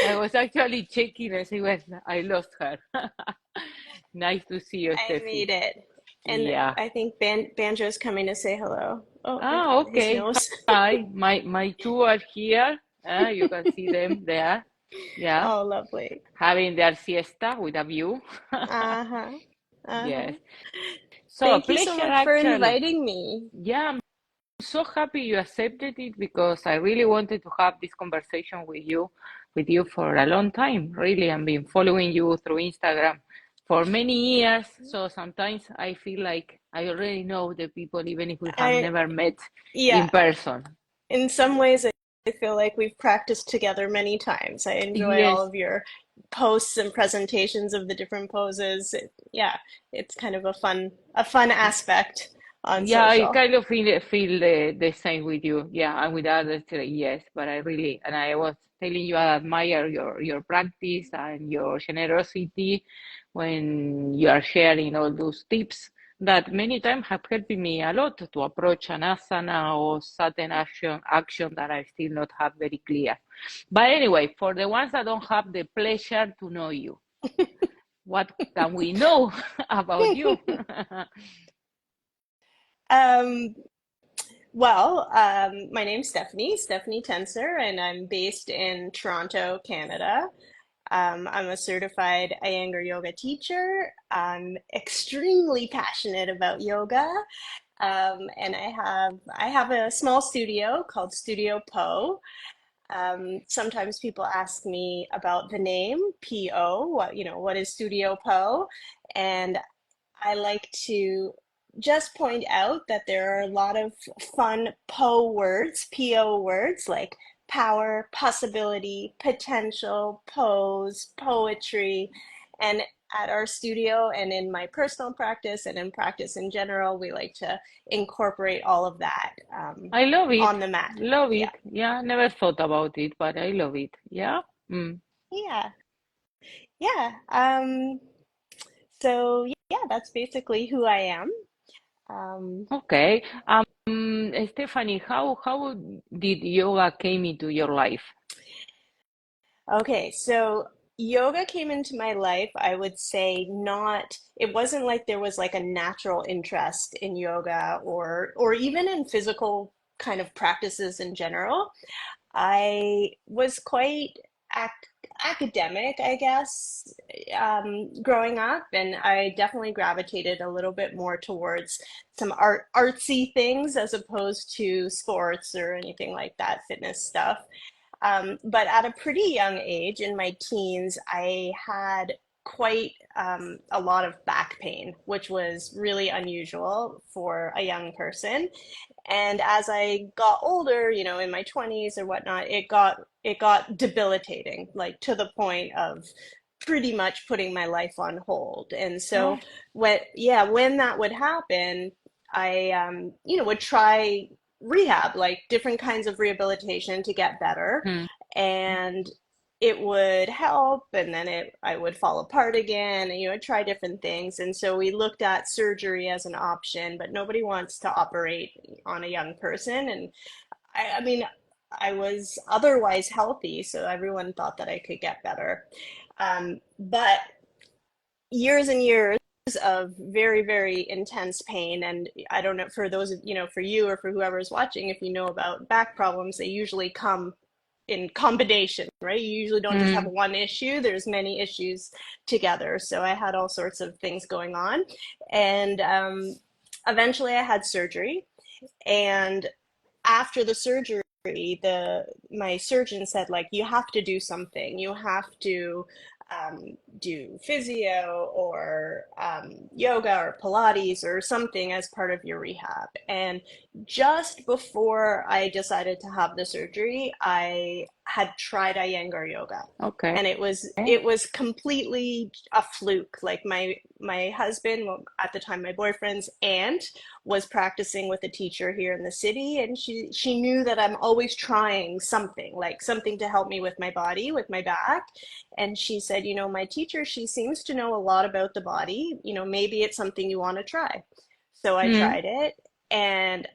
I was actually checking and saying, well, I lost her. Nice to see you, I Steffi. made it. And Yeah. I think Banjo's coming to say hello. Oh, look Ah, at his okay. nose. Hi. My two are here. You can see them there. Yeah. Oh, lovely. Having their siesta with a view. Uh-huh. Uh-huh. Yes. So a Thank you so pleasure, much for actually. inviting me. Yeah, I'm so happy you accepted it because I really wanted to have this conversation with you for a long time. Really, I've been following you through Instagram for many years. So sometimes I feel like I already know the people, even if we have I, never met yeah, in person. in some ways, I feel like we've practiced together many times. I enjoy all Yes. of your posts and presentations of the different poses. Yeah, it's kind of a fun aspect on Yeah, I social. kind of feel the same with you. Yeah, and with others, yes. But I really, and I was telling you, I admire your practice and your generosity when you are sharing all those tips that many times have helped me a lot to approach an asana or certain action that I still not have very clear. But anyway, for the ones that don't have the pleasure to know you, what can we know about you? Um, my name's Stephanie Tencer, and I'm based in Toronto, Canada. I'm a certified Iyengar Yoga teacher. I'm extremely passionate about yoga, and I have a small studio called Studio Po. Sometimes people ask me about the name PO, what is Studio Po? And I like to just point out that there are a lot of fun PO words like power, possibility, potential, pose, poetry. And at our studio and in my personal practice and in practice in general, we like to incorporate all of that I love it. on the mat. Love Yeah. it. Yeah, never thought about it, but I love it. Yeah. Mm. Yeah. Yeah. So yeah, that's basically who I am. Um, Okay. Stephanie, how did yoga came into your life? Okay, so yoga came into my life, I would say not, it wasn't like there was like a natural interest in yoga or even in physical kind of practices in general. I was quite ac academic, I guess, growing up, and I definitely gravitated a little bit more towards some artsy things as opposed to sports or anything like that, fitness stuff. But at a pretty young age, in my teens, I had quite a lot of back pain, which was really unusual for a young person. And as I got older, in my 20s or whatnot, it got debilitating, like to the point of pretty much putting my life on hold. And Oh, so when that would happen, I would try rehab, like different kinds of rehabilitation to get better. hmm. And it would help, and then I would fall apart again, and try different things. And so we looked at surgery as an option, but nobody wants to operate on a young person. And I mean, I was otherwise healthy, so everyone thought that I could get better. But years and years of very, very intense pain. And I don't know, for those of, for you or for whoever is watching, if you know about back problems, they usually come in combination, right? You usually don't just have Hmm. one issue, there's many issues together. So I had all sorts of things going on. And eventually I had surgery. And after the surgery, my surgeon said, like, you have to do something. You have to do physio or yoga or Pilates or something as part of your rehab. And just before I decided to have the surgery, I had tried Iyengar Yoga. Okay. And it was completely a fluke. Like my husband, well, at the time my boyfriend's aunt, was practicing with a teacher here in the city, and she knew that I'm always trying something, like something to help me with my body, with my back. And she said, my teacher, she seems to know a lot about the body. Maybe it's something you want to try. So I Hmm. tried it, and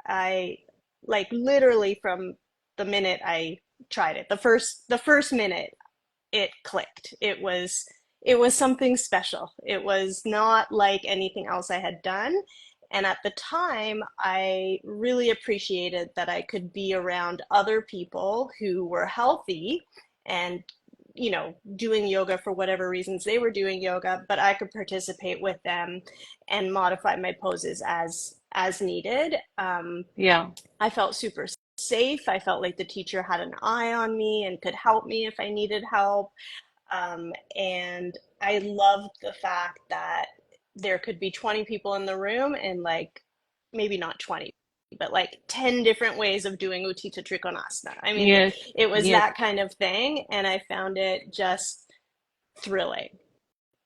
I, like, literally from the minute I tried it. The first minute it clicked. It was something special. It was not like anything else I had done. And at the time, I really appreciated that I could be around other people who were healthy and, doing yoga for whatever reasons they were doing yoga, but I could participate with them and modify my poses as needed. Yeah. I felt super safe. I felt like the teacher had an eye on me and could help me if I needed help. And I loved the fact that there could be 20 people in the room and like maybe not 20, but like 10 different ways of doing Utthita Trikonasana. I mean, Yes. it was Yes. that kind of thing. And I found it just thrilling,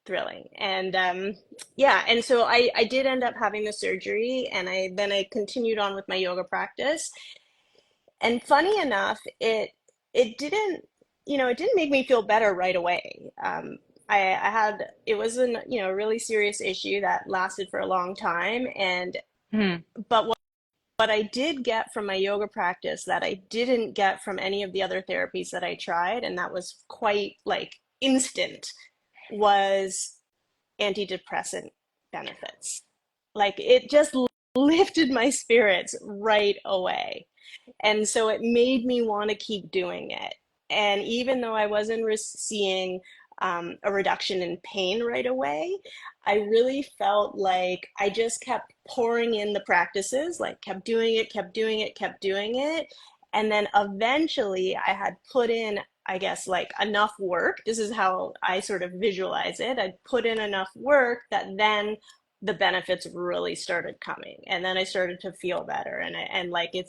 thrilling. And yeah, and so I did end up having the surgery and I continued on with my yoga practice. And funny enough, it didn't, it didn't make me feel better right away. I had it was a really serious issue that lasted for a long time, and Hmm. but what I did get from my yoga practice that I didn't get from any of the other therapies that I tried, and that was quite like instant, was antidepressant benefits. Like it just lifted my spirits right away. And so it made me want to keep doing it. And even though I wasn't seeing a reduction in pain right away, I really felt like I just kept pouring in the practices, like kept doing it, kept doing it, kept doing it. And then eventually I had put in, I guess, like enough work. This is how I sort of visualize it. I put in enough work that then the benefits really started coming, and then I started to feel better, and like it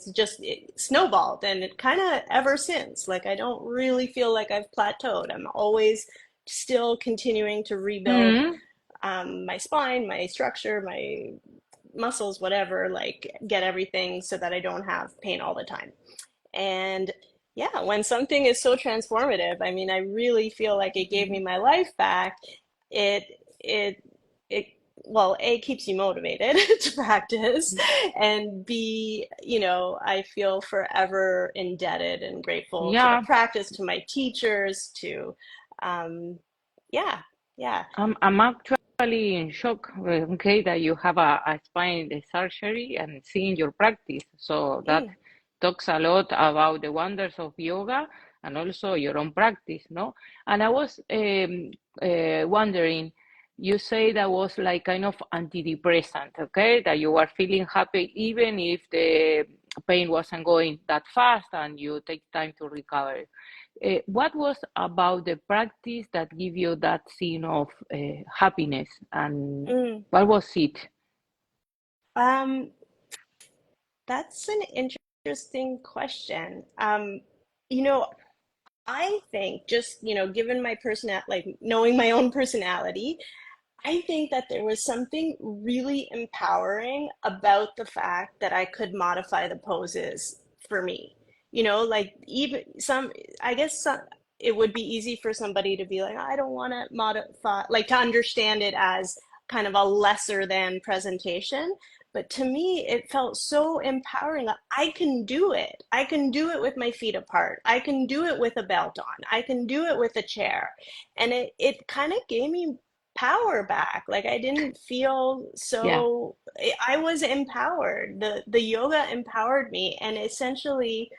snowballed, and it kind of ever since, like I don't really feel like I've plateaued. I'm always still continuing to rebuild Hmm. my spine, my structure, my muscles, whatever, like get everything so that I don't have pain all the time. And yeah, when something is so transformative, I mean, I really feel like it gave me my life back. It it it well, A, keeps you motivated to practice, and B, I feel forever indebted and grateful to the Yeah. practice, to my teachers, to um yeah, yeah. I'm actually in shock, okay, that you have a spine surgery and seeing your practice. So that Mm, talks a lot about the wonders of yoga and also your own practice, no? And I was wondering, you say that was like kind of antidepressant, okay, that you were feeling happy even if the pain wasn't going that fast and you take time to recover. What was about the practice that give you that scene of happiness, and mm. what was it? Um, that's an interesting question. You know, I think just, given my personality, like knowing my own personality, I think that there was something really empowering about the fact that I could modify the poses for me. Like even I guess it would be easy for somebody to be like, I don't want to modify, like to understand it as kind of a lesser than presentation. But to me, it felt so empowering. That I can do it. I can do it with my feet apart. I can do it with a belt on. I can do it with a chair. And it kind of gave me power back. Like I didn't feel Yeah, so, I was empowered. The yoga empowered me, and essentially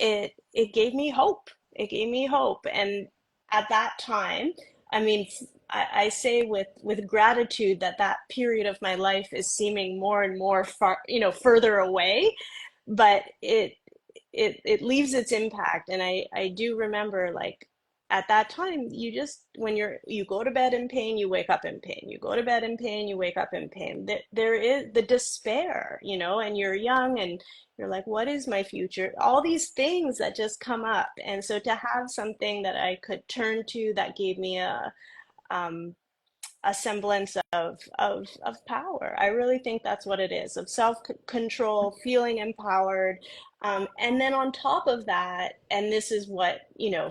it gave me hope. It gave me hope. And at that time, I mean, I say with gratitude that that period of my life is seeming more and more far, further away, but it leaves its impact. And I do remember, like, at that time, you just, when you go to bed in pain, you wake up in pain, you go to bed in pain, you wake up in pain. There is the despair, and you're young, and you're like, what is my future? All these things that just come up. And so to have something that I could turn to that gave me um, a semblance of power. I really think that's what it is, of self control, feeling empowered. And then on top of that, and this is what,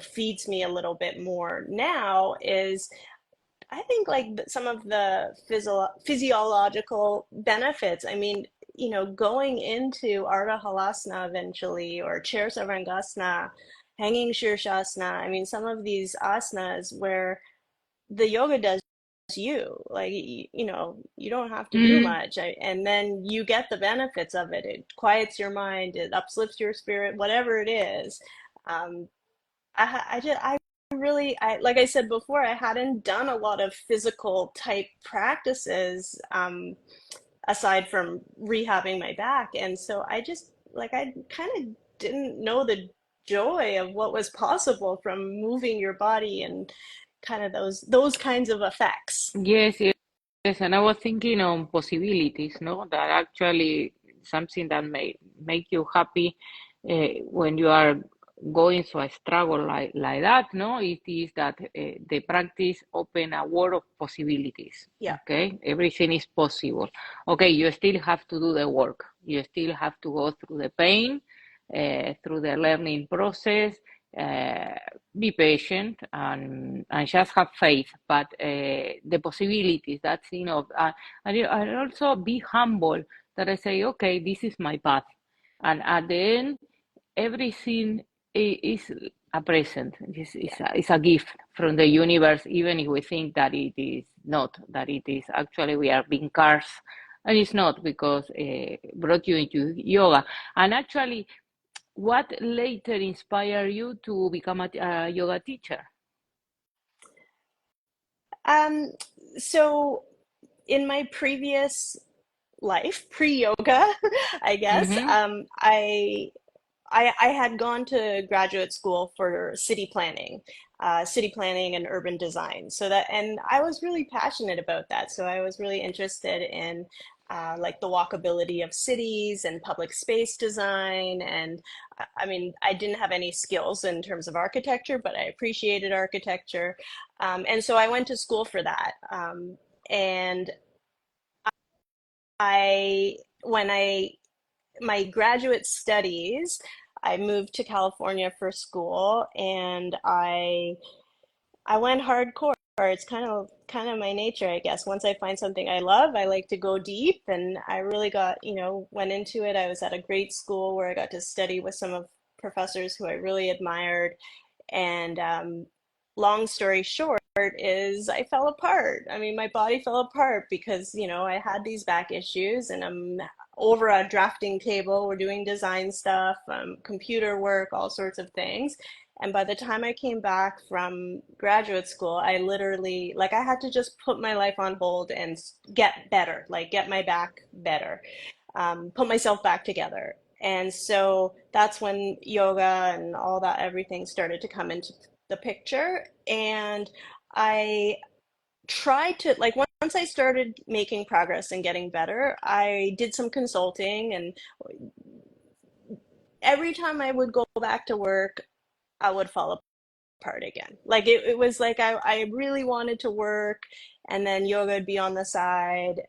feeds me a little bit more now, is I think like some of the physiological benefits. I mean, going into Ardha Halasana eventually, or Chair Sarvangasana, hanging shirshasana. I mean, some of these asanas where the yoga does you, like, you don't have to do Mm, much. And then you get the benefits of it. It quiets your mind, it uplifts your spirit, whatever it is. Um, I really, like I said before, I hadn't done a lot of physical type practices, aside from rehabbing my back. And so I just, like, I kind of didn't know the joy of what was possible from moving your body and kind of those kinds of effects. yes, yes, yes. And I was thinking on possibilities, no? That actually something that may make you happy when you are going through a struggle like that, no? It is that the practice open a world of possibilities. Yeah. Okay, everything is possible. Okay, you still have to do the work. You still have to go through the pain, through the learning process. Uh, be patient and just have faith, but the possibilities, that's and also be humble, that I say, okay, this is my path, and at the end everything is a present. Yeah. It's a gift from the universe, even if we think that it is not, that it is actually we are being cursed, and it's not, because brought you into yoga. And actually, what later inspired you to become a yoga teacher? Um, so in my previous life, pre-yoga, I guess, Mm-hmm. I had gone to graduate school for city planning and urban design. So that, and I was really passionate about that. So I was really interested in like the walkability of cities and public space design. And I mean, I didn't have any skills in terms of architecture, but I appreciated architecture. And so I went to school for that. And when my graduate studies, I moved to California for school, and I went hardcore. It's kind of my nature, I guess. Once I find something I love, I like to go deep, and I really got, went into it. I was at a great school where I got to study with some of professors who I really admired. And long story short is I fell apart. I mean, my body fell apart because, I had these back issues, and I'm over a drafting table. We're doing design stuff, computer work, all sorts of things. And by the time I came back from graduate school, I literally, like, I had to just put my life on hold and get better, like, get my back better, put myself back together. And so that's when yoga and all that, everything started to come into the picture. And I tried to, like, once I started making progress and getting better, I did some consulting. And every time I would go back to work, I would fall apart again. Like, it was like I really wanted to work, and then yoga would be on the side.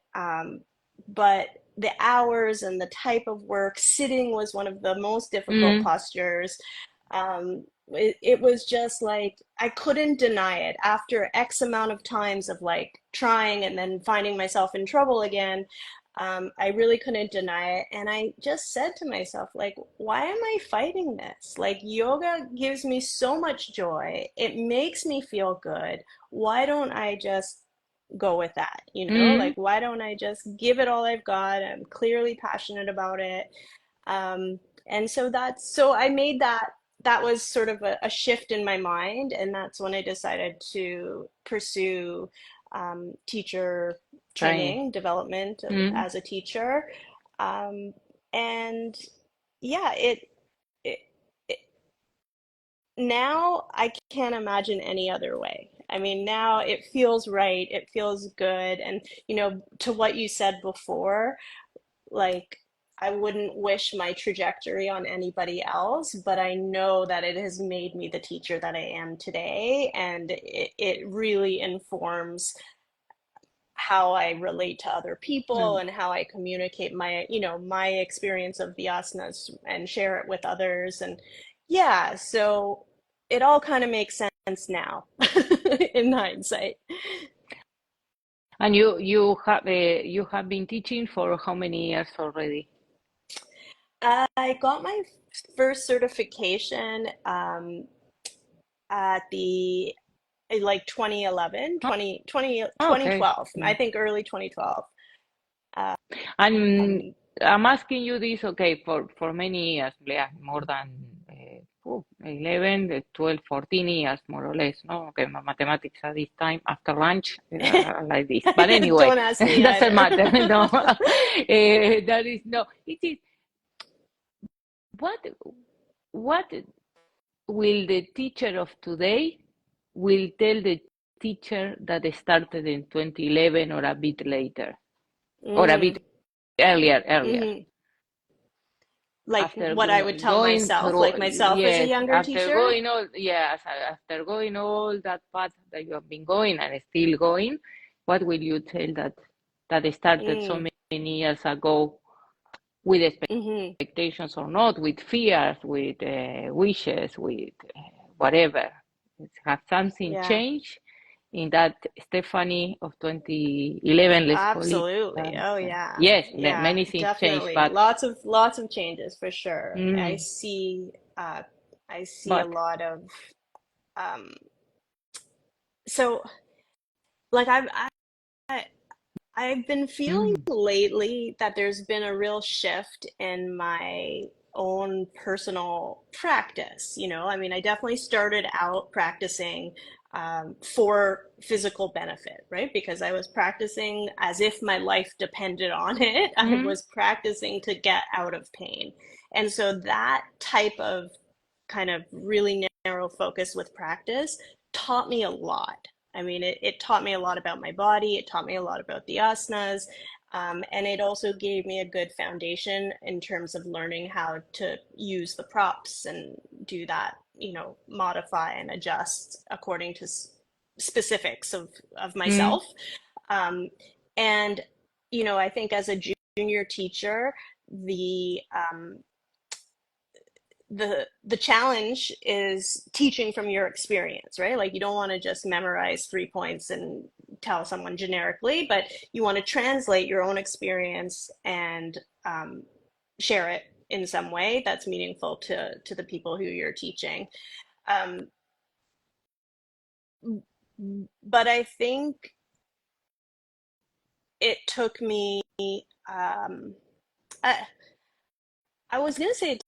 But the hours and the type of work, sitting was one of the most difficult Mm, postures. It was just like I couldn't deny it. After X amount of times of like trying and then finding myself in trouble again, I really couldn't deny it. And I just said to myself, like, why am I fighting this? Like, yoga gives me so much joy. It makes me feel good. Why don't I just go with that? mm, Like, why don't I just give it all I've got? I'm clearly passionate about it. And so so I made that was sort of a shift in my mind. And that's when I decided to pursue teacher training. training, development Mm. as a teacher. Um, and yeah, it, it now I can't imagine any other way. I mean, now it feels right, it feels good. And, to what you said before, like, I wouldn't wish my trajectory on anybody else, but I know that it has made me the teacher that I am today. And it really informs how I relate to other people Mm. and how I communicate my experience of the asanas and share it with others. And yeah, so it all kind of makes sense now in hindsight. And you have been teaching for how many years already? I got my first certification at the like 2011, Oh, twenty okay. twelve, I think early 2012. And Um, I'm asking you this, okay, for many years, yeah, more than 11, 12, 14 years, more or less, no? Okay, my mathematics at this time, after lunch, like this. But anyway, don't ask it me doesn't either. matter, no. That is, no, it is, what, what will the teacher of today will tell the teacher that started in 2011 or a bit later, or a bit Mm, earlier? hmm. Like After what I would tell going myself, through, like myself as a yes, younger after teacher. going all, yes, after going all that path that you have been going and still going, what will you tell that started so Mm, many years ago with hmm. expectations or not, with fears, with wishes, with whatever? Has something Yeah, changed in that Stephanie of 2011, let's call it? absolutely. Oh yeah. Yes, Yeah, many things changed, definitely. but Lots of changes for sure. mm, Uh I see a but. lot of um so like I I've been feeling Mm. lately that there's been a real shift in my own personal practice. I mean, I definitely started out practicing for physical benefit, right? Because I was practicing as if my life depended on it. I Mm, was practicing to get out of pain. And so that type of kind of really narrow focus with practice taught me a lot. I mean, it taught me a lot about my body. It taught me a lot about the asanas. And it also gave me a good foundation in terms of learning how to use the props and do that, modify and adjust according to specifics of mm, myself. Um, and, I think as a junior teacher, the the challenge is teaching from your experience, right? Like you don't want to just memorize 3 points and tell someone generically, but you want to translate your own experience and share it in some way that's meaningful to the people who you're teaching. Um, but I think it took me I, I was gonna say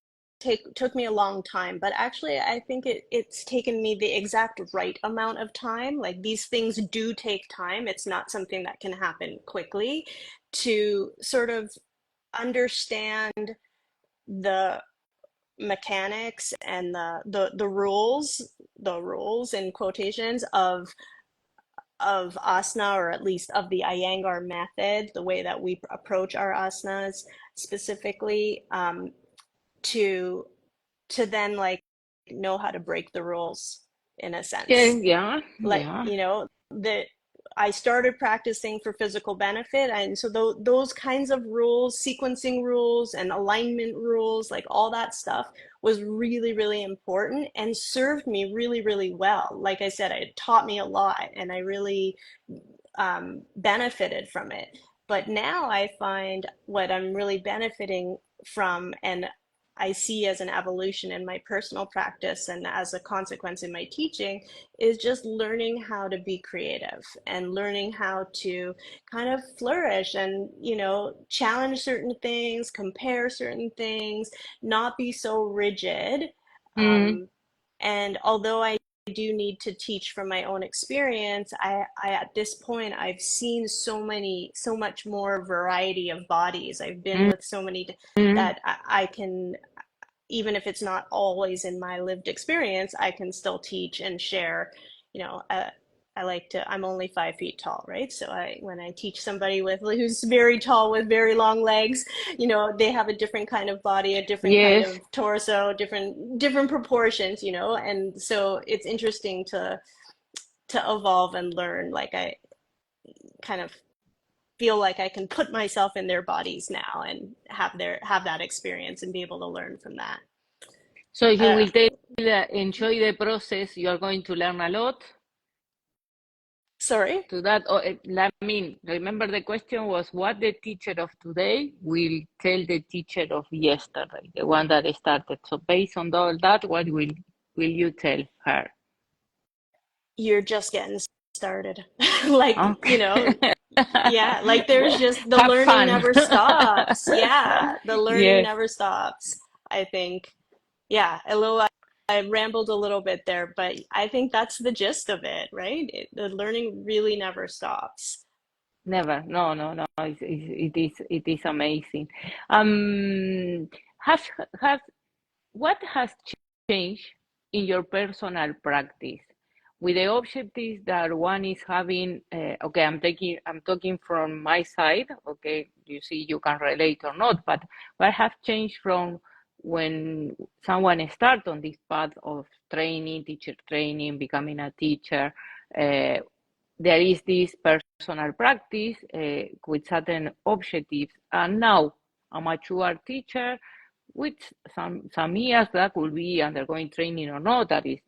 took me a long time, but actually I think it's taken me the exact right amount of time. Like these things do take time. It's not something that can happen quickly to sort of understand the mechanics and the rules in quotations of asana, or at least of the Iyengar method, the way that we approach our asanas specifically, to then like know how to break the rules in a yeah, sense. yeah, Like, yeah. that I started practicing for physical benefit, and so those kinds of rules, sequencing rules and alignment rules, like all that stuff was really really important and served me really really well. Like I said, it taught me a lot and I really benefited from it. But now I find what I'm really benefiting from, and I see as an evolution in my personal practice and as a consequence in my teaching, is just learning how to be creative and learning how to kind of flourish and, challenge certain things, compare certain things, not be so rigid. Mm, Um, and although I do need to teach from my own experience, I at this point I've seen so much more variety of bodies. I've been mm, with so many mm. that I can, even if it's not always in my lived experience, I can still teach and share. You know, uh, I like to. I'm only 5 feet tall, right? So when I teach somebody who's very tall with very long legs, they have a different kind of body, a different kind Yes. of torso, different proportions, and so it's interesting to evolve and learn. Like I kind of feel like I can put myself in their bodies now and have that experience and be able to learn from that. So you Uh, will tell that enjoy the process. You are going to learn a lot. Sorry? To that, I mean, remember the question was what the teacher of today will tell the teacher of yesterday, the one that started. So based on all that, what will you tell her? You're just getting started. Like, Okay. yeah, like there's just the Have learning fun. never stops. Yeah, the learning Yes, never stops. I think, yeah, I rambled a little bit there, but I think that's the gist of it, right? The learning really never stops. never. No, no, no. It is amazing. Um, has has what has changed in your personal practice with the objectives that one is having? Okay, I'm talking from my side. Okay, you see, you can relate or not, but what have changed from when someone start on this path of training, teacher training, becoming a teacher? Uh, there is this personal practice with certain objectives, and now a mature teacher with some years that could be undergoing training or not, that is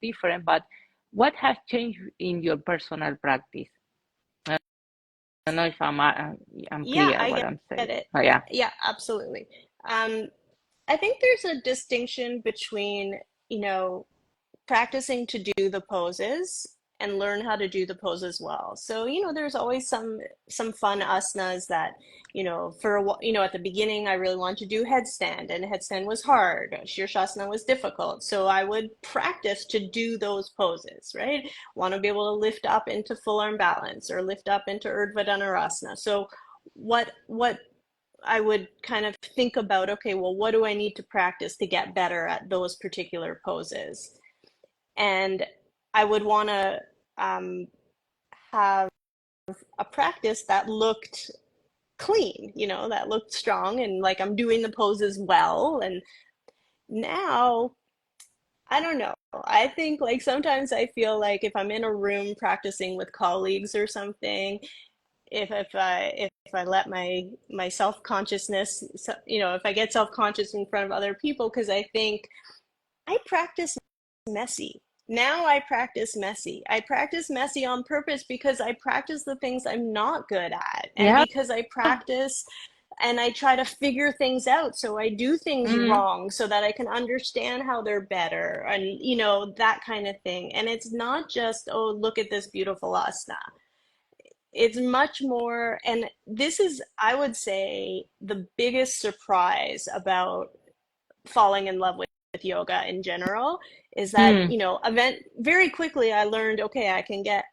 different. But what has changed in your personal practice? I don't know if I'm Yeah, clear I what get I'm saying. it. Oh, yeah. Yeah, absolutely. Um, I think there's a distinction between, you know, practicing to do the poses and learn how to do the poses well. So, there's always some fun asanas that, at the beginning I really wanted to do headstand, and headstand was hard. Shirshasana was difficult. So I would practice to do those poses, right? Want to be able to lift up into full arm balance or lift up into Urdhva Dhanurasana. So what I would kind of think about, okay, well, what do I need to practice to get better at those particular poses? And I would want to have a practice that looked clean, that looked strong and like I'm doing the poses well. And now, I don't know. I think like sometimes I feel like if I'm in a room practicing with colleagues or something, if I let my self-consciousness, if I get self-conscious in front of other people, because I think I practice messy. Now I practice messy. I practice messy on purpose because I practice the things I'm not good at. And Yeah. because I practice and I try to figure things out. So I do things Mm, wrong so that I can understand how they're better and, that kind of thing. And it's not just, oh, look at this beautiful asana. It's much more, and this is, I would say, the biggest surprise about falling in love with yoga in general is that mm. event very quickly I learned, okay, I can get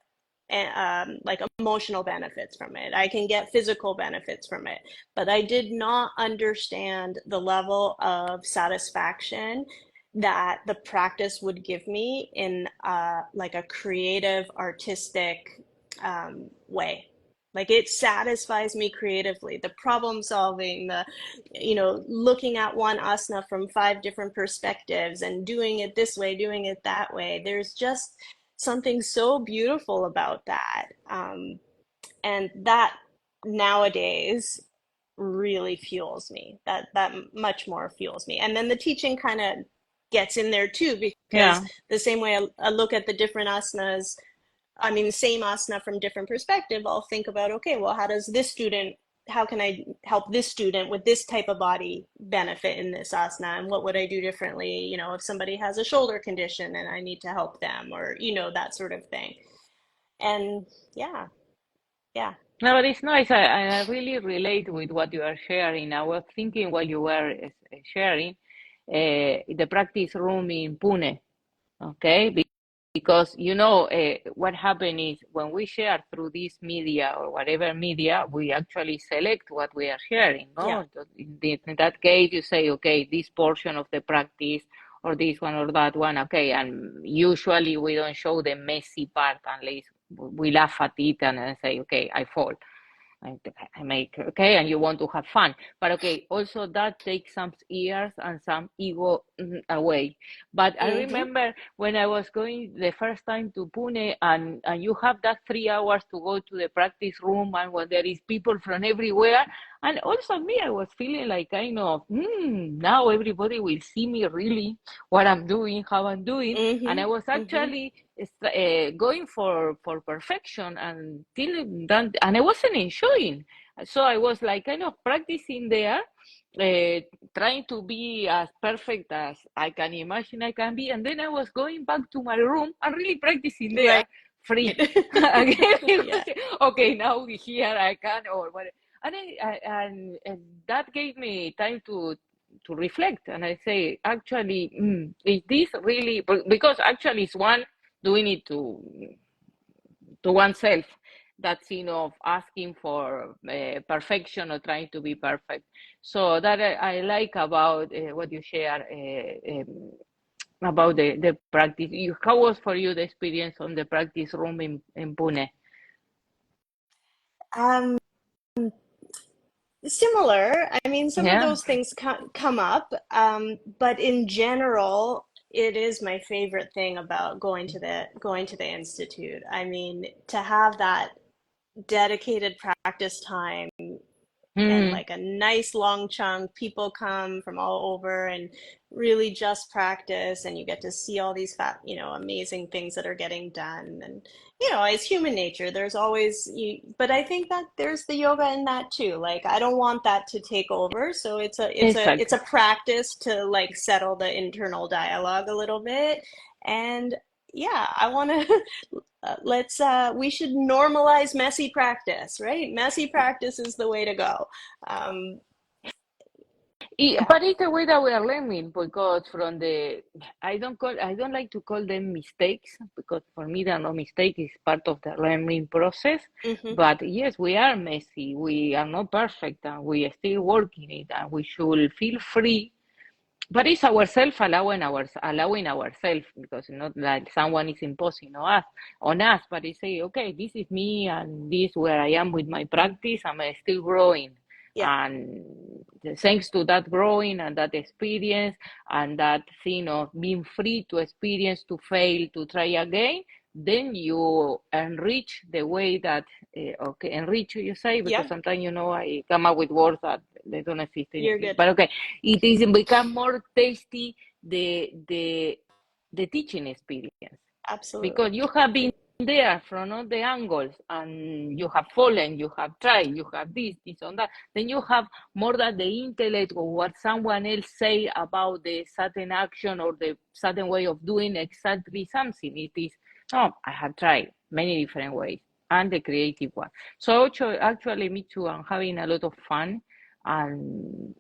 like emotional benefits from it, I can get physical benefits from it, but I did not understand the level of satisfaction that the practice would give me in like a creative artistic way. Like it satisfies me creatively, the problem solving, the looking at one asana from five different perspectives and doing it this way, doing it that way. There's just something so beautiful about that. And that nowadays really fuels me. That much more fuels me. And then the teaching kind of gets in there too, because Yeah. the same way I look at the different asanas, I mean, the same asana from different perspective, I'll think about, okay, well, how can I help this student with this type of body benefit in this asana? And what would I do differently, if somebody has a shoulder condition and I need to help them, or, that sort of thing. And yeah, yeah, No, but it's nice. I really relate with what you are sharing. I was thinking while you were sharing the practice room in Pune. Okay, because what happened is when we share through this media or whatever media, we actually select what we are sharing. yeah. No, in that case, you say, okay, this portion of the practice or this one or that one, okay, and usually we don't show the messy part unless we laugh at it and then say, okay, I fall. I make okay, and you want to have fun, but okay, also that takes some years and some ego away. But I Mm-hmm. remember when I was going the first time to Pune, and you have that 3 hours to go to the practice room, and when there is people from everywhere, and also me, I was feeling like kind of now everybody will see me really what I'm doing, how I'm doing, and I Mm-hmm. was Mm-hmm. actually. going for perfection until done, and I wasn't enjoying. So I was like kind of practicing there, uh, trying to be as perfect as I can imagine I can be, and then I was going back to my room and really practicing there, Right. free. Again, Yeah. okay, now here I can or what, and and that gave me time to reflect, and I say, actually, is this really, because actually it's one doing it to oneself, that's of asking for perfection or trying to be perfect. So that I like about what you share about the practice. How was for you the experience on the practice room in Pune? Um, Similar. I mean, some of Yeah, those things come up, but in general, it is my favorite thing about going to the institute. I mean, to have that dedicated practice time and mm, like a nice long chunk. People come from all over and really just practice, and you get to see all these amazing things that are getting done. And it's human nature. There's always but I think that there's the yoga in that too. Like I don't want that to take over, so it's a exactly. practice to like settle the internal dialogue a little bit. And yeah, I want to we should normalize messy practice, right? Messy practice is the way to go. Um, yeah. But it's the way that we are learning, because from the, I don't like to call them mistakes, because for me they're not mistakes, it's part of the learning process. Hmm. But yes, we are messy, we are not perfect, and we are still working it, and we should feel free. But it's ourselves allowing ourselves, because not like someone is imposing on us, but they say, okay, this is me, and this where I am with my practice. I'm still growing, Yeah. and thanks to that growing and that experience and that thing of being free to experience, to fail, to try again, then you enrich the way that okay, enrich, you say, because Yeah. sometimes I come up with words that they don't exist in You're English, good. but okay, it is become more tasty, the teaching experience, because Absolutely. you have been there from all the angles, and you have fallen, you have tried, you have this on that, then you have more than the intellect or what someone else say about the certain action or the certain way of doing exactly something. It is, no, I have tried many different ways, and the creative one. So actually me too, I'm having a lot of fun, and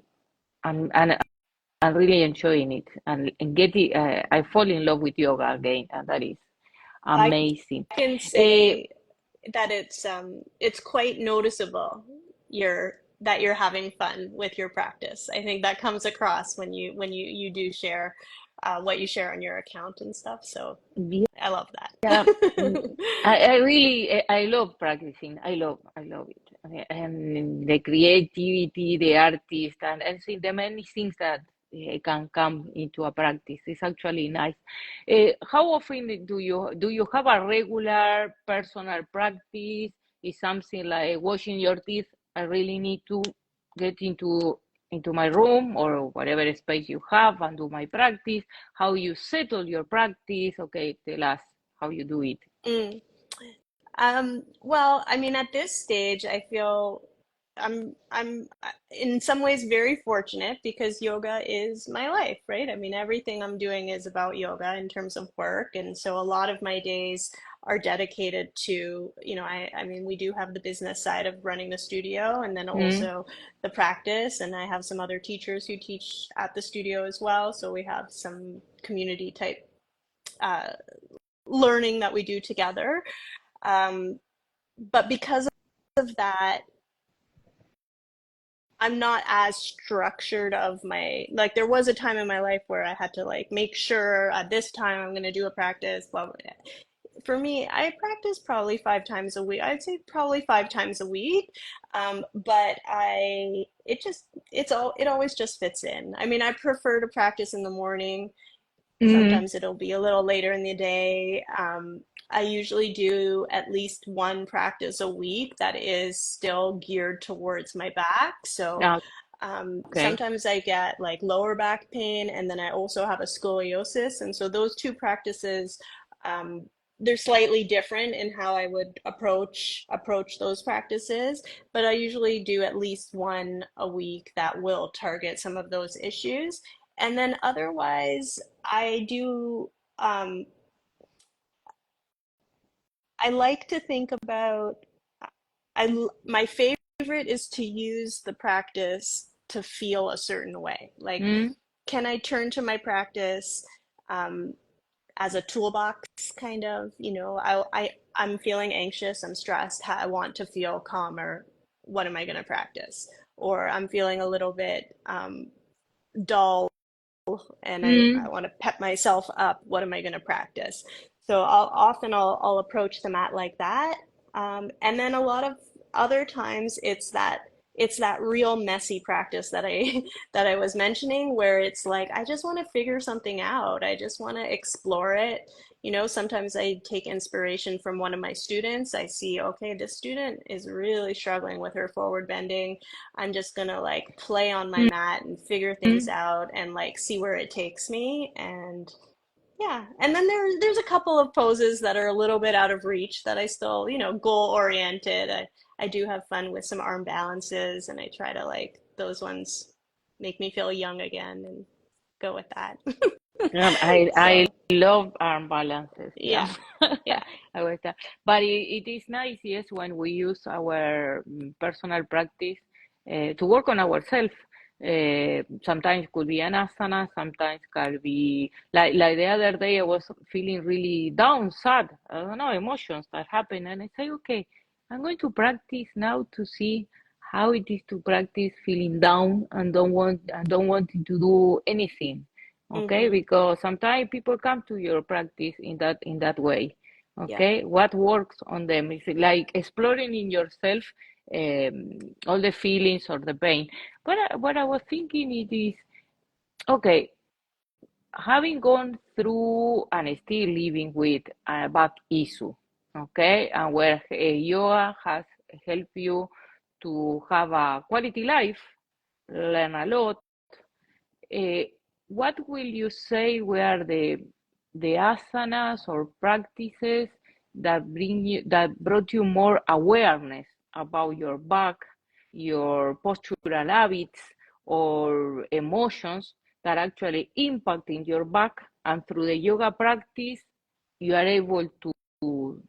and I'm really enjoying it, and getting. I fall in love with yoga again, and that is I amazing. can Uh, say that it's quite noticeable you're having fun with your practice. I think that comes across when you do share what you share on your account and stuff. So I love yeah, mm, that. I really I love practicing. I love it. And the creativity, the artist, and see the many things that can come into a practice. It's actually nice. How often do you have a regular personal practice? Is something like washing your teeth? I really need to get into my room or whatever space you have and do my practice. How you settle your practice? Okay, tell us how you do it. Mm. Well, I mean, at this stage, I feel I'm in some ways very fortunate because yoga is my life, right? I mean, everything I'm doing is about yoga in terms of work, and so a lot of my days are dedicated to, I mean, we do have the business side of running the studio and then Mm, also the practice, and I have some other teachers who teach at the studio as well, so we have some community type uh, learning that we do together. Um, but because of that, I'm not as structured of my like there was a time in my life where I had to like make sure at this time I'm going to do a practice, blah, blah, blah. For me, I practice probably 5 times a week. I'd say probably 5 times a week. But it always just fits in. I mean, I prefer to practice in the morning. mm. Sometimes it'll be a little later in the day. I usually do at least one practice a week that is still geared towards my back. So Ah, okay. sometimes I get like lower back pain, and then I also have a scoliosis. And so those two practices, um, they're slightly different in how I would approach those practices, but I usually do at least one a week that will target some of those issues. And then otherwise, I do I like to think about my favorite is to use the practice to feel a certain way. Like, Mm, can I turn to my practice um, as a toolbox, kind of? I'm feeling anxious, I'm stressed, I want to feel calmer. What am I going to practice? Or I'm feeling a little bit dull and I mm, want to pep myself up. What am I going to practice? So I'll approach the mat like that. And then a lot of other times it's that real messy practice that I that I was mentioning where it's like I just want to figure something out. I just want to explore it. Sometimes I take inspiration from one of my students. I see, okay, this student is really struggling with her forward bending. I'm just gonna like play on my mm, mat and figure things mm. out and like see where it takes me. And yeah, and then there's a couple of poses that are a little bit out of reach that I still, goal oriented. I do have fun with some arm balances, and I try to like those ones make me feel young again and go with that. I So love arm balances. Yeah, yeah, yeah. I was that. But it is nice, yes, when we use our personal practice to work on ourselves. Sometimes could be an asana, sometimes can be like the other day I was feeling really down, sad. I don't know, emotions that happen, and I say, okay, I'm going to practice now to see how it is to practice feeling down and don't want to do anything. Okay, Mm-hmm. because sometimes people come to your practice in that way. Yeah. Okay, what works on them is like exploring in yourself all the feelings or the pain. But what I was thinking it is okay, having gone through and still living with a back issue, okay, and where yoga has helped you to have a quality life, learn a lot. Uh, what will you say were the asanas or practices that brought you more awareness about your back, your postural habits, or emotions that actually impacting your back, and through the yoga practice, you are able to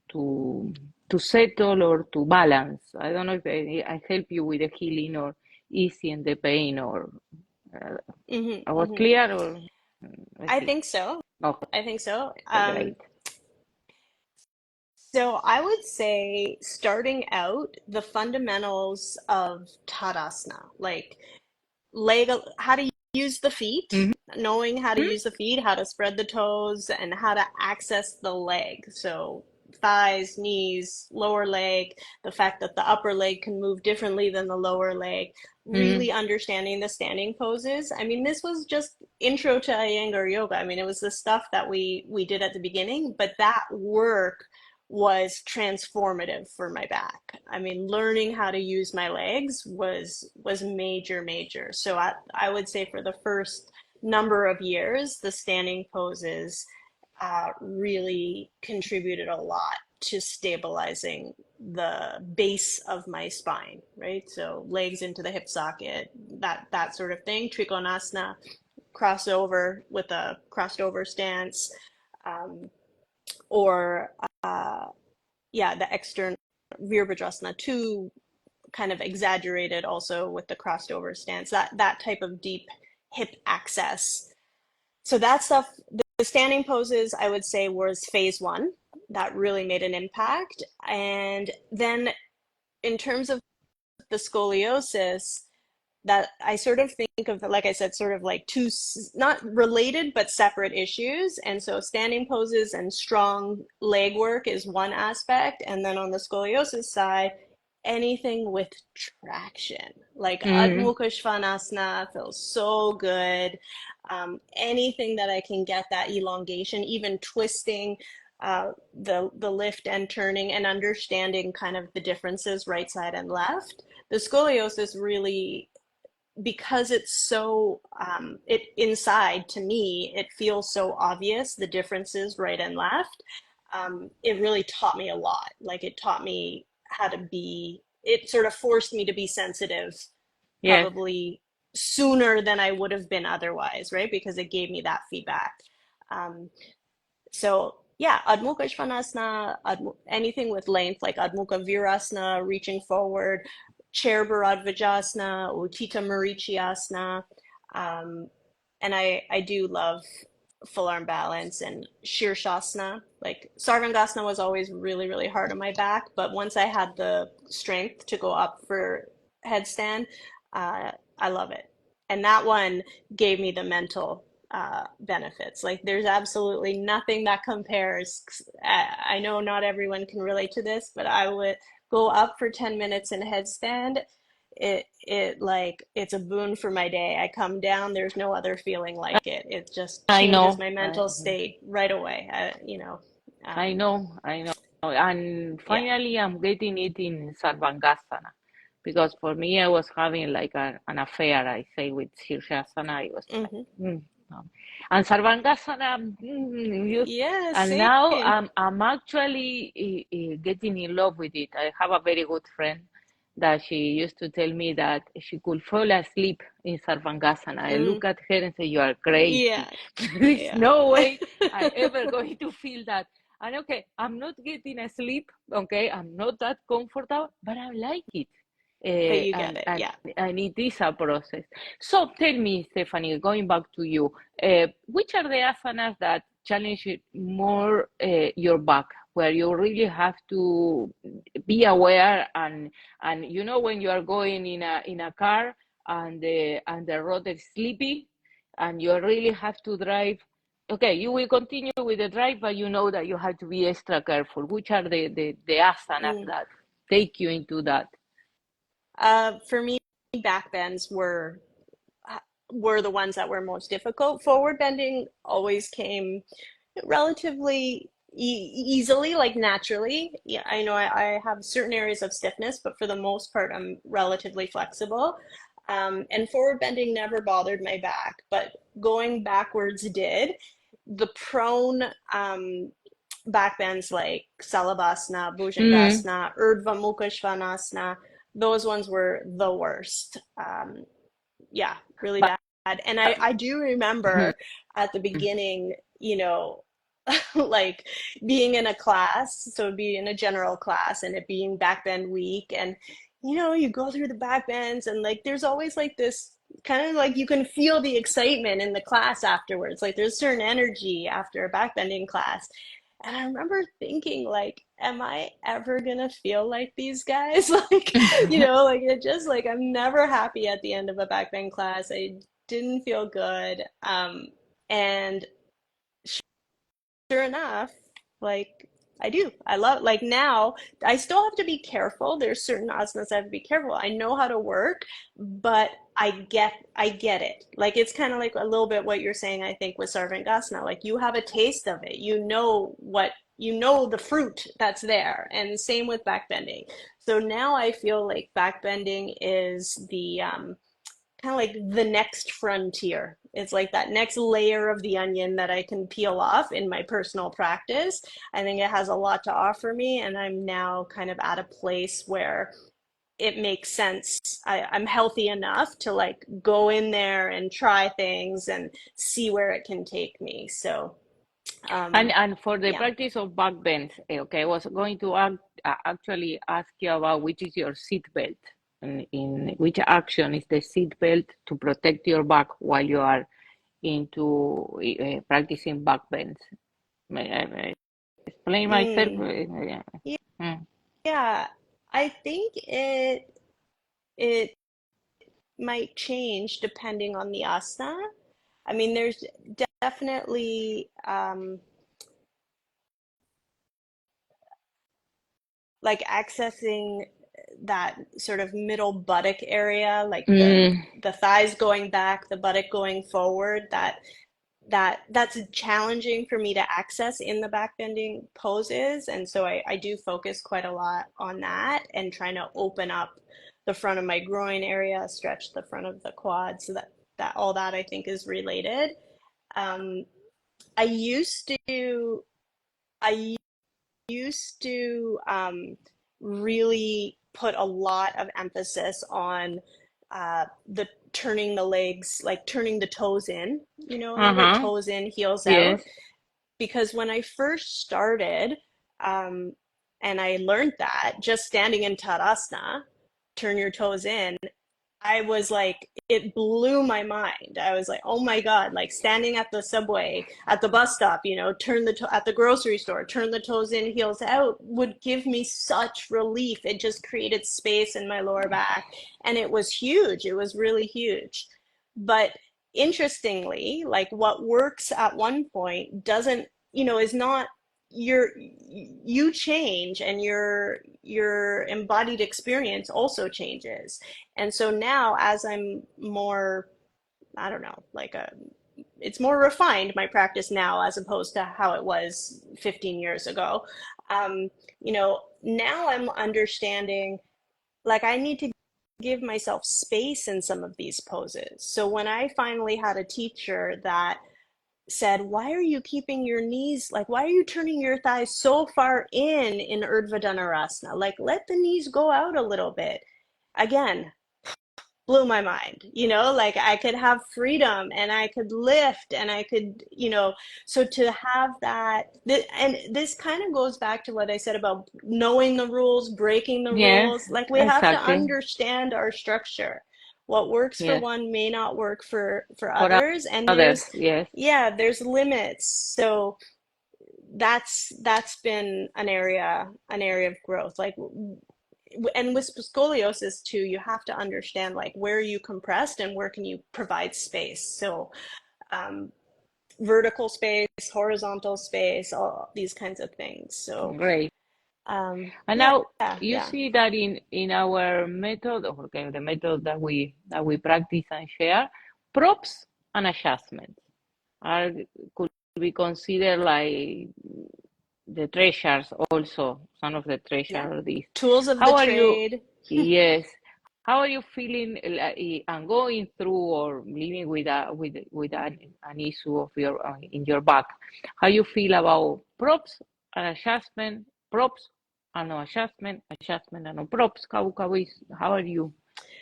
to settle or to balance. I don't know if I help you with the healing or easing the pain or uh, I Mm-hmm. was Mm-hmm. clear or I I see. think so. Okay, I think so. great. So I would say starting out, the fundamentals of Tadasana, like leg, how to use the feet, Mm-hmm. knowing how to use the feet, how to spread the toes, and how to access the leg. So thighs, knees, lower leg, the fact that the upper leg can move differently than the lower leg, Mm-hmm. really understanding the standing poses. I mean, this was just intro to Iyengar Yoga. I mean, it was the stuff that we did at the beginning, but that work was transformative for my back. I mean, learning how to use my legs was major, major. So I would say for the first number of years, the standing poses really contributed a lot to stabilizing the base of my spine, right? So legs into the hip socket, that sort of thing. Trikonasana, crossover with a crossed over stance, um, or yeah, the external Virabhadrasana too, kind of exaggerated also with the crossed over stance. That type of deep hip access. So that stuff, the standing poses, I would say was phase one. That really made an impact. And then in terms of the scoliosis, that I sort of think of, like I said, sort of like two not related but separate issues. And so standing poses and strong leg work is one aspect. And then on the scoliosis side, anything with traction, like Mm-hmm. Adho Mukha Svanasana feels so good. Anything that I can get that elongation, even twisting, the lift and turning and understanding kind of the differences right side and left. The scoliosis really, because it's so it inside, to me it feels so obvious the differences right and left. it really taught me a lot. Like it taught me how to be, it sort of forced me to be sensitive Yes, probably sooner than I would have been otherwise, right? Because it gave me that feedback. Um, so yeah, Admukha Svanasana, anything with length like Admukha Virasana, reaching forward, Chair Bharadvajasana, Uttita Marichiasana. Um, and I do love full arm balance and Shirshasana. Like Sarvangasana was always really, really hard on my back, but once I had the strength to go up for headstand, I love it. And that one gave me the mental benefits. Like there's absolutely nothing that compares. I know not everyone can relate to this, but I would go up for 10 minutes in headstand. It like it's a boon for my day. I come down, there's no other feeling like it. It just I changes know. my mental state right away. I Um, know, I know. And yeah. finally, I'm getting it in Sarvangasana because for me, I was having like an affair, I say, with Shirshasana. It was like, Hmm. no. And Sarvangasana, Yeah, and now same. I'm actually getting in love with it. I have a very good friend that she used to tell me that she could fall asleep in Sarvangasana. I Mm, look at her and say, "You are crazy. yeah, There is yeah. no way I'm ever going to feel that." And okay, I'm not getting asleep. Okay, I'm not that comfortable, but I like it. But you get And, it. and Yeah. and it is a process. So tell me, Stephanie, going back to you, which are the asanas that challenge it more your back, where you really have to be aware and you know when you are going in a car and the road is sleepy and you really have to drive. Okay, you will continue with the drive, but you know that you have to be extra careful. Which are the asanas Mm. that take you into that? For me, back bends were the ones that were most difficult. Forward bending always came relatively easily, like naturally. Yeah, I know I have certain areas of stiffness, but for the most part, I'm relatively flexible. And forward bending never bothered my back, but going backwards did. The prone back bends like Salabhasana, Mm. Bhujangasana, Urdhva Mukha Svanasana, those ones were the worst. Yeah, really But bad. And I do remember at the beginning, like being in a class, so it'd be in a general class and it being backbend week. And, you go through the backbends and like there's always like this kind of like you can feel the excitement in the class afterwards. Like there's certain energy after a backbending class. And I remember thinking, like, am I ever gonna feel like these guys? Like, like it just like I'm never happy at the end of a backbend class. I didn't feel good. And sure enough, like I do. I love like now I still have to be careful. There's certain asanas I have to be careful. I know how to work, but I get it. Like it's kind of like a little bit what you're saying, I think, with Sarvangasana. Like you have a taste of it. You know the fruit that's there. And same with backbending. So now I feel like backbending is the kind of like the next frontier. It's like that next layer of the onion that I can peel off in my personal practice. I think it has a lot to offer me, and I'm now kind of at a place where it makes sense. I'm healthy enough to like go in there and try things and see where it can take me. So, And um, for the yeah. practice of back bends, okay, I was going to actually ask you about which is your seat belt, and in which action is the seat belt to protect your back while you are into practicing back bends. May I explain myself? Mm, Yeah. Mm. yeah. I think it might change depending on the asana. I mean, there's definitely like accessing that sort of middle buttock area, like the Mm. the thighs going back, the buttock going forward. That's challenging for me to access in the backbending poses, and so I do focus quite a lot on that and trying to open up the front of my groin area, stretch the front of the quad, so that all that I think is related. Um, I used to I used to really put a lot of emphasis on the turning the legs, like turning the toes in, a little bit, Uh-huh. toes in, heels out. Yes. Because when I first started, um, and I learned that just standing in Tadasana, turn your toes in, I was like, it blew my mind. I was like, oh my God, like standing at the subway, at the bus stop, at the grocery store, turn the toes in, heels out would give me such relief. It just created space in my lower back. And it was huge. It was really huge. But interestingly, like what works at one point doesn't, is not your you change, and your embodied experience also changes. And so now, as I'm more, I don't know, it's more refined, my practice now, as opposed to how it was 15 years ago. Now I'm understanding, like, I need to give myself space in some of these poses. So when I finally had a teacher that said, why are you keeping your knees, like, why are you turning your thighs so far in Urdhva Dhanurasana? Like, let the knees go out a little bit. Again, blew my mind, like I could have freedom and I could lift and I could, so to have that, and this kind of goes back to what I said about knowing the rules, breaking the Yes. rules. Like, we have to Exactly. understand our structure. What works for Yes. one may not work for For others, and others. there's, Yes. yeah, there's limits. So that's been an area of growth. Like, and with scoliosis too, you have to understand, like, where are you compressed and where can you provide space. So um, vertical space, horizontal space, all these kinds of things. So Great. And yeah, now you yeah. see that in our method, okay, the method that we practice and share, props and adjustments are could be considered like the treasures also, some of the treasures Yeah, are these. tools of the How are you? trade. Yes. How are you feeling and going through or living with an issue of your in your back? How you feel about props and adjustment, props and no adjustment, adjustment and no props? How are you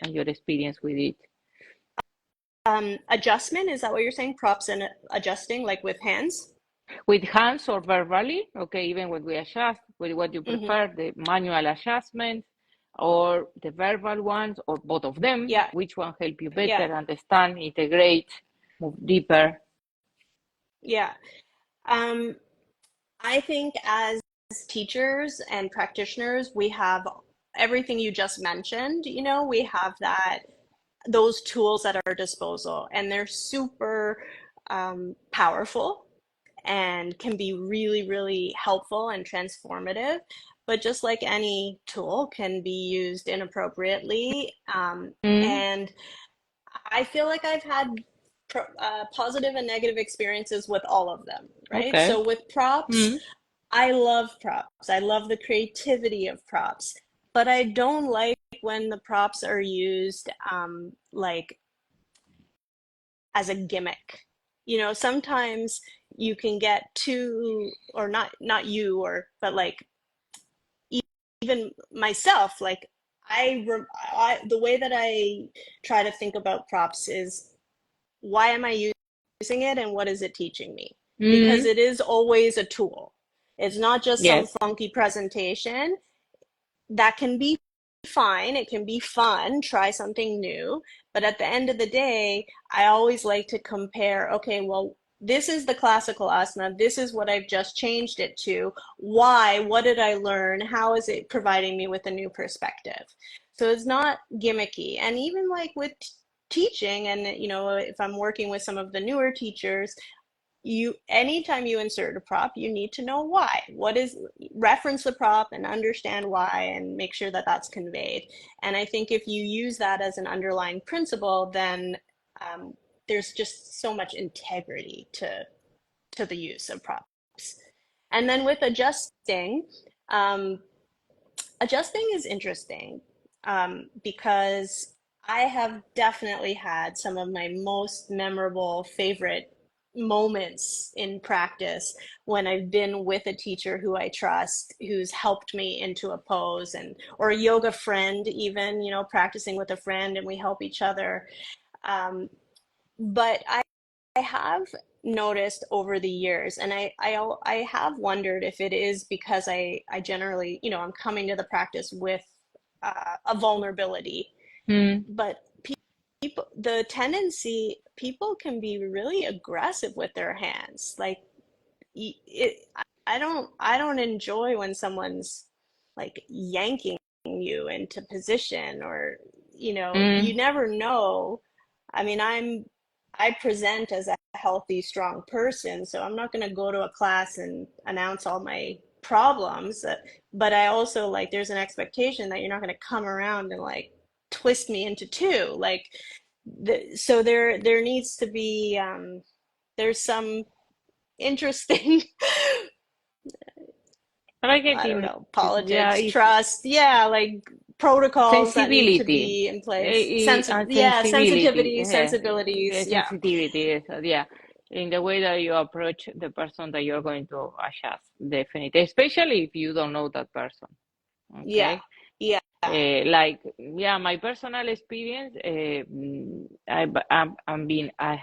and your experience with it? Adjustment, is that what you're saying? Props and adjusting, like with hands? With hands or verbally, okay, even when we adjust, what you Hmm. prefer, the manual adjustments or the verbal ones or both of them, Yeah, which one help you yeah, better understand, integrate, move deeper? yeah. um, I think as teachers and practitioners, we have everything you just mentioned. We have those tools at our disposal, and they're super powerful and can be really, really helpful and transformative. But just like any tool, can be used inappropriately. Mm, And I feel like I've had positive and negative experiences with all of them, right? okay. So with props, Mm, I love props. I love the creativity of props, but I don't like when the props are used like as a gimmick. Sometimes you can get too, or not you, but like even myself, like the way that I try to think about props is, why am I using it and what is it teaching me? Because mm, it is always a tool. It's not just some yes. funky presentation. That can be fine. It can be fun. Try something new. But at the end of the day, I always like to compare, okay, well, this is the classical asana. This is what I've just changed it to. Why? What did I learn? How is it providing me with a new perspective? So it's not gimmicky. And even like with teaching, and if I'm working with some of the newer teachers, anytime you insert a prop, you need to know why. Reference the prop and understand why, and make sure that that's conveyed. And I think if you use that as an underlying principle, then um, there's just so much integrity to the use of props. And then with um, adjusting is interesting, because I have definitely had some of my most memorable, favorite, moments in practice when I've been with a teacher who I trust, who's helped me into a pose, and or a yoga friend, even, practicing with a friend and we help each other. Um, but I have noticed over the years, and I have wondered if it is because I generally, I'm coming to the practice with a vulnerability, Mm, but people, the tendency, people can be really aggressive with their hands. Like it, I don't enjoy when someone's like yanking you into position, or you mm, never know. I mean, I present as a healthy, strong person, so I'm not going to go to a class and announce all my problems. But I also, like, there's an expectation that you're not going to come around and like twist me into two. Like, so there needs to be there's some interesting but I I don't getting, know, yeah, politics, it's trust, yeah, like protocols that need to sensibility, be in place. and Yeah, sensibility, sensitivity, sensibilities, yeah. sensitivity is, yeah, in the way that you approach the person that you're going to adjust, definitely, especially if you don't know that person. Yeah. Okay. Yeah. Like, yeah, my personal experience, I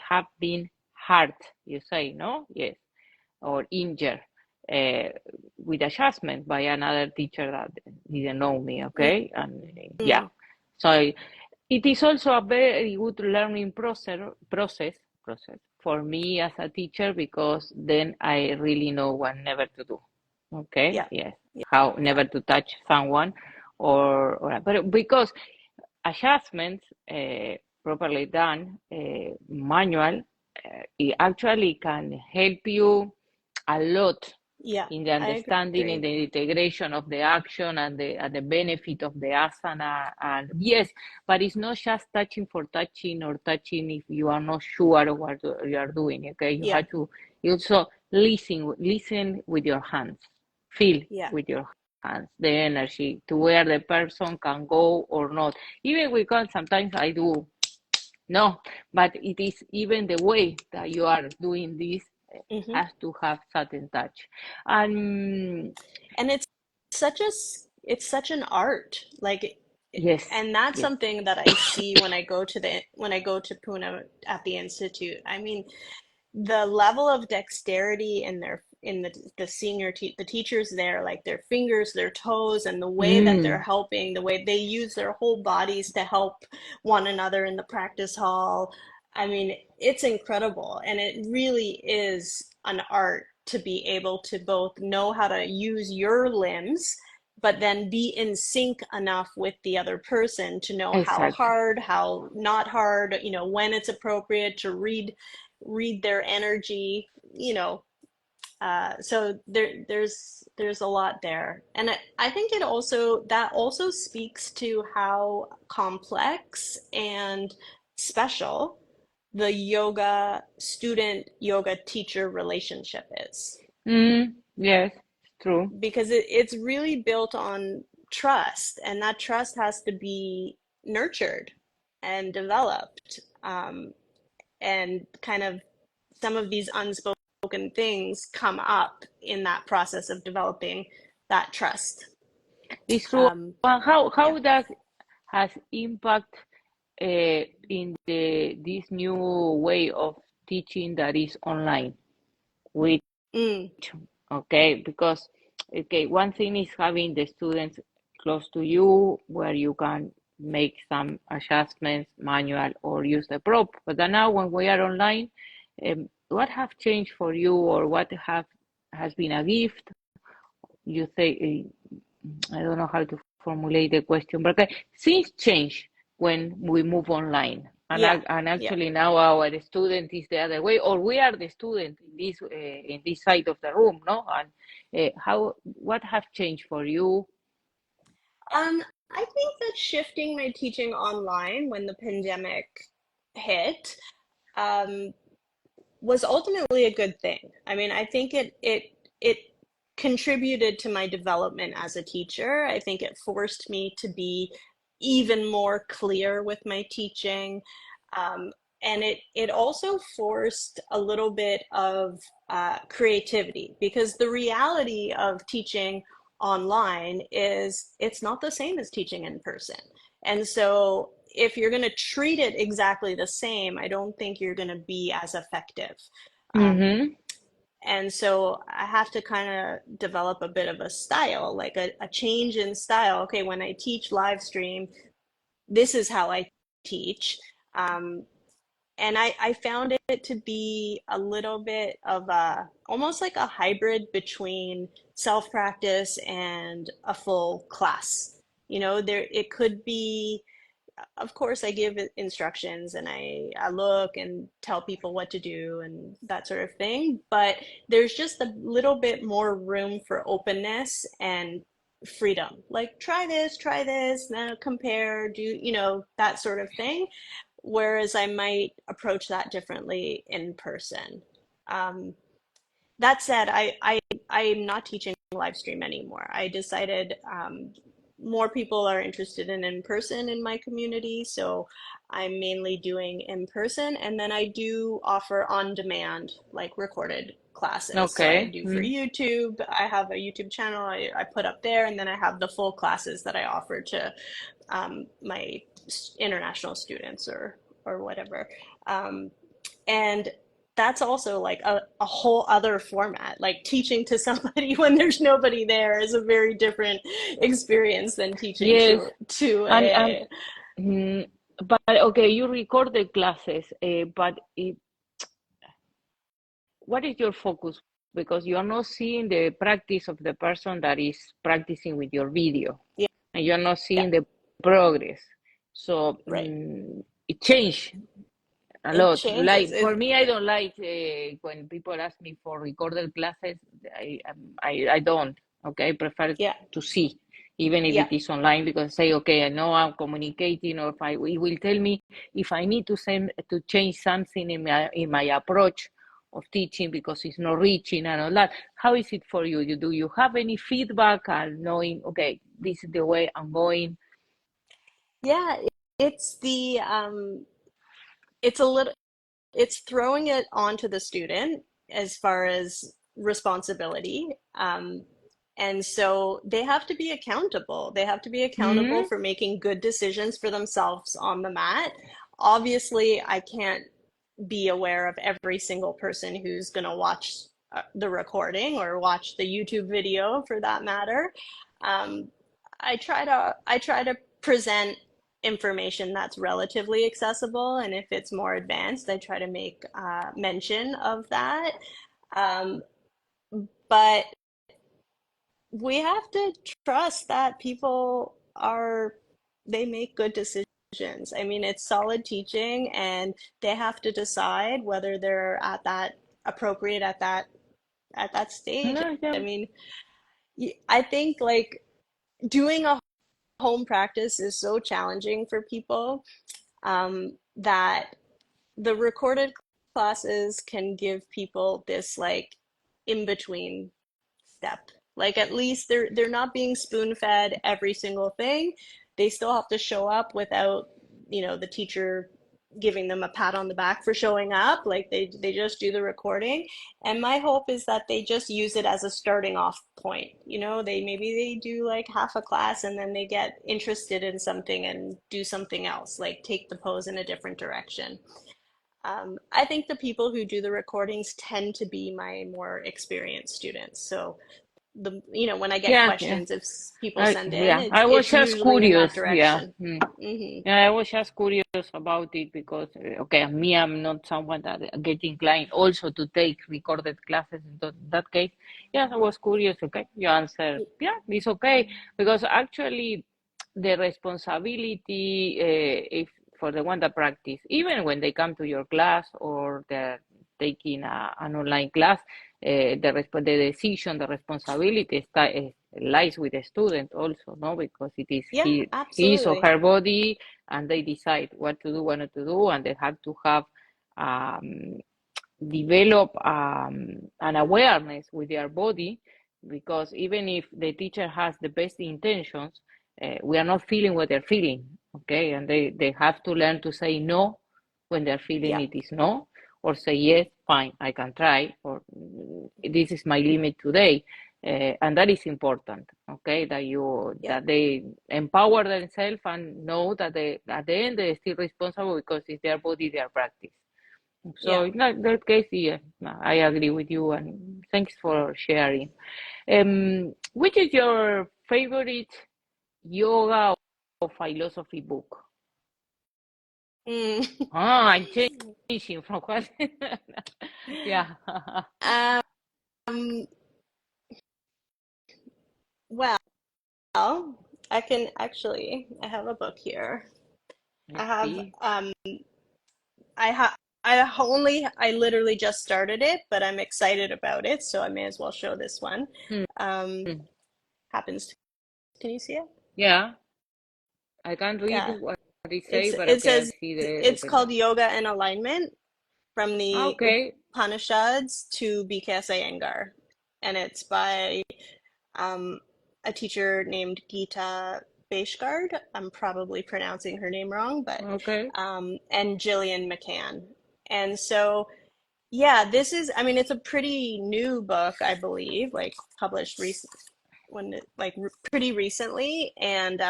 have been hurt, you say, no? Yes, or injured, uh, with adjustment by another teacher that didn't know me, okay? And yeah, Mm, so it is also a very good learning process for me as a teacher, because then I really know what never to do. Okay, yeah. yes, how Yeah. never to touch someone, or but because adjustments, properly done, manual, it actually can help you a lot Yeah. in the I understanding and agree. the integration of the action and the benefit of the asana. And yes, but it's not just touching for touching, or touching if you are not sure of what you are doing. Okay, you Yeah. have to, you also listen with your hands, feel Yeah. with your hands the energy to where the person can go or not. Even we can sometimes I do no, but it is even the way that you are doing this, Hmm. has to have certain touch. And And such a it's such an art. Like, yes, and that's yes. something that I see when I go to Pune at the institute. I mean, the level of dexterity in the the teachers there, like their fingers, their toes, and the way that they're Mm, helping, the way they use their whole bodies to help one another in the practice hall. I mean, it's incredible, and it really is an art to be able to both know how to use your limbs, but then be in sync enough with the other person to know how exactly. hard, how not hard, when it's appropriate to read their energy, so there's a lot there. And I think that also speaks to how complex and special the yoga student yoga teacher relationship is, Yes, it's true. because it's really built on trust, and that trust has to be nurtured and developed, and kind of some of these unspoken things come up in that process of developing that trust. It's true. Um, And yeah. how does has impact, in this new way of teaching that is online? Which, Mm, okay, because, okay, one thing is having the students close to you where you can make some adjustments manual or use the prop. But then now when we are online, what have changed for you, or what have has been a gift? You say, I don't know how to formulate the question, but okay, things change when we move online. yeah. And Yeah. actually now our student is the other way, or we are the student in this side of the room, no? And how what have changed for you? I think that shifting my teaching online when the pandemic hit, um, was ultimately a good thing. I mean, I think it contributed to my development as a teacher. I think it forced me to be even more clear with my teaching, um, And it also forced a little bit of creativity, because the reality of teaching online is it's not the same as teaching in person. And so if you're going to treat it exactly the same, I don't think you're going to be as effective. Um, Mm-hmm. and so I have to kind of develop a bit of a style, like a change in style. Okay, when I teach live stream, this is how I teach. Um, and I found it to be a little bit of a almost like a hybrid between self-practice and a full class. You know, there it could be, of course, I give instructions and I look and tell people what to do and that sort of thing. But there's just a little bit more room for openness and freedom. Like, try this, now compare, do, you know, that sort of thing. Whereas I might approach that differently in person. Um, that said, I'm not teaching live stream anymore. I decided more people are interested in person in my community, so I'm mainly doing in person, and then I do offer on demand, like recorded classes. So I Okay. do for Mm. YouTube. I have a YouTube channel I put up there, and then I have the full classes that I offer to my international students or whatever. Um, and that's also like a whole other format. Like teaching to somebody when there's nobody there is a very different experience than teaching Yes. to And a mm, but okay, you record the classes, but what is your focus? Because you are not seeing the practice of the person that is practicing with your video, yeah, and you're not yeah, seeing the progress. So right. it changed a It lot. changes. Like for me, I don't like when people ask me for recorded classes. I don't. Okay, I prefer Yeah, to see, even if yeah, it is online, because say, okay, I know I'm communicating, or if it will tell me if I need to change something in my approach of teaching because it's not reaching and all that. How is it for you? Do you have any feedback and knowing, okay, this is the way I'm going? yeah. It's the it's a little, it's throwing it onto the student as far as responsibility. And so they have to be accountable. They have to be accountable Hmm. for making good decisions for themselves on the mat. Obviously, I can't be aware of every single person who's going to watch the recording or watch the YouTube video for that matter. Um, I try to present information that's relatively accessible, and if it's more advanced, I try to make mention of that. Um, but we have to trust that people are they make good decisions. I mean, it's solid teaching, and they have to decide whether they're at that appropriate at that stage. Yeah, yeah. I mean, I think like doing a home practice is so challenging for people that the recorded classes can give people this like in between step. Like at least they're not being spoon fed every single thing. They still have to show up without, you know, the teacher giving them a pat on the back for showing up. Like they just do the recording. And my hope is that they just use it as a starting off point. You know, they do like half a class and then they get interested in something and do something else, like take the pose in a different direction. I think the people who do the recordings tend to be my more experienced students. So the you know when I get Yeah, yeah. questions, if people send in, I was it's just usually in that curious. Yeah. direction. Hmm. Yeah, I was just curious about it because, okay, me, I'm not someone that get inclined also to take recorded classes. In that case, yes, I was curious. Okay, you answer. Yeah, it's okay because actually, the responsibility, if for the one that practice, even when they come to your class or they're taking an online class, the decision, the responsibility lies with the student also, no, because it is Yeah, his or absolutely. her body, and they decide what to do, what not to do, and they have to have um, develop an awareness with their body, because even if the teacher has the best intentions, we are not feeling what they're feeling, okay, and they have to learn to say no when they're feeling Yeah. it is no, or say yes, fine, I can try, or this is my limit today. And that is important, okay, that you Yeah. that they empower themselves and know that they at the end they're still responsible because it's their body, their practice. So Yeah. in that case, yeah, I agree with you, and thanks for sharing. Which is your favorite yoga or philosophy book? Mm. Ah, I'm changing from what? Yeah. Um, well, I can actually, I have a book here. I Let's have, see. I have, I literally just started it, but I'm excited about it, so I may as well show this one. Hmm. Um, happens to, can you see it? Yeah, I can't read Yeah. what it say, but It okay, I says see the it's open. called Yoga and Alignment from the Okay, Upanishads to BKS Iyengar. And it's by um, a teacher named Geeta Bashgard. I'm probably pronouncing her name wrong, but okay. and Gillian McCann. And so, yeah, this is, I mean, it's a pretty new book, I believe, like published recent pretty recently. And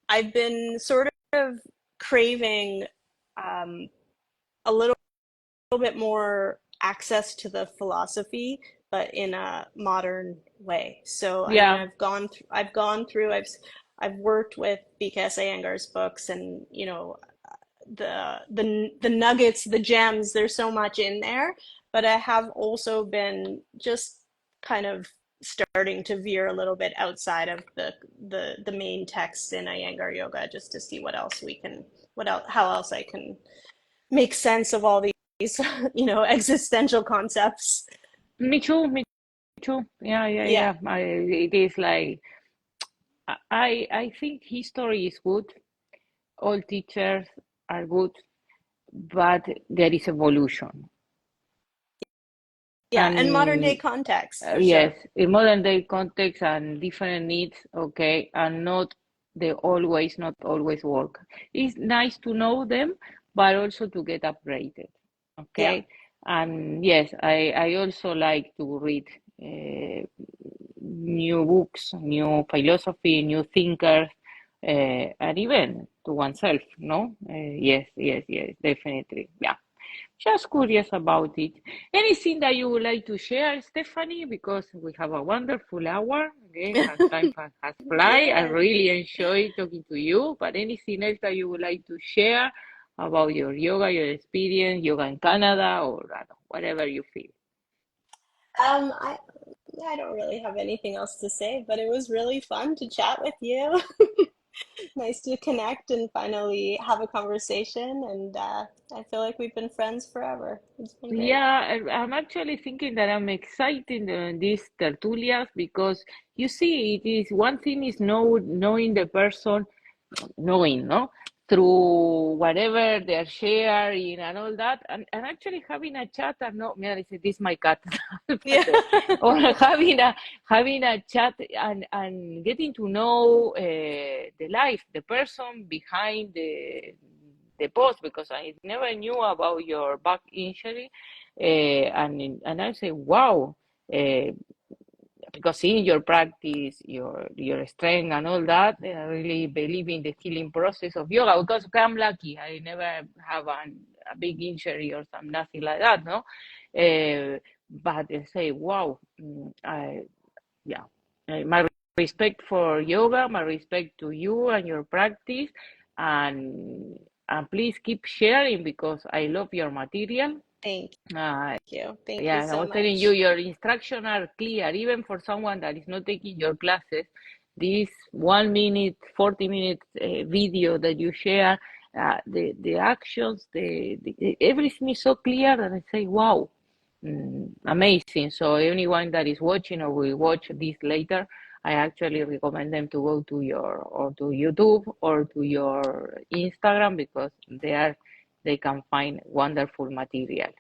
I've been sort of craving um, a little bit more access to the philosophy, but in a modern way. So, I mean, Yeah, I've worked with BKS Iyengar's books, and the nuggets, the gems. There's so much in there, but I have also been just kind of starting to veer a little bit outside of the main text in Iyengar Yoga, just to see what else, how else I can make sense of all these, existential concepts. me too, me too. Yeah, yeah, Yeah, yeah. It is like I think history is good. All teachers are good, but there is evolution. yeah, and modern day And context for yes, sure. in modern day context and different needs, okay, and not always work. It's nice to know them, but also to get upgraded, Yeah, okay. And yes, I also like to read new books, new philosophy, new thinkers, and even to oneself, no? Yes, yes, yes, definitely, yeah. Just curious about it. Anything that you would like to share, Stephanie? Because we have a wonderful hour. Okay, and time has fly. I yeah. really enjoy talking to you. But anything else that you would like to share about your yoga, your experience, yoga in Canada, or I don't know, whatever you feel. Um, I I don't really have anything else to say, but it was really fun to chat with you. Nice to connect and finally have a conversation, and I feel like we've been friends forever. It's been great. Yeah, I'm actually thinking that I'm excited in these tertulias because you see, it is one thing is knowing the person, knowing, no? Through whatever they're sharing and all that, and actually having a chat and no, man, this is my cat, Yeah. but, or having a chat and getting to know the life, the person behind the post because I never knew about your back injury, and I say, wow. Uh, because seeing your practice, your strength and all that, I really believe in the healing process of yoga because I'm lucky. I never have a big injury or some nothing like that, no. But I say, wow, yeah, my respect for yoga, my respect to you and your practice, and and please keep sharing because I love your material. Thank Uh, you. Thank you yeah, I so was telling you, much. your instructions are clear, even for someone that is not taking your classes. This 1 minute, 40 minute video that you share, the actions, everything is so clear that I say, wow, amazing. So anyone that is watching or will watch this later, I actually recommend them to go to your or to YouTube or to your Instagram because they can find wonderful material.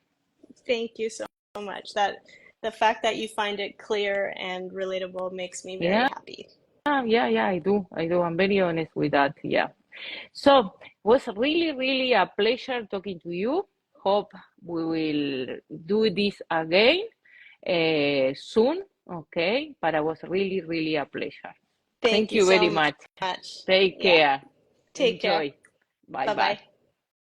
Thank you so much. That the fact that you find it clear and relatable makes me very Yeah. happy. Yeah, yeah, I do. I'm very honest with that. Yeah. So was really, really a pleasure talking to you. Hope we will do this again soon. Okay, but it was really, really a pleasure. Thank Thank you you very so much. much. Take Yeah. care. Take care. Enjoy. Bye Bye bye. bye.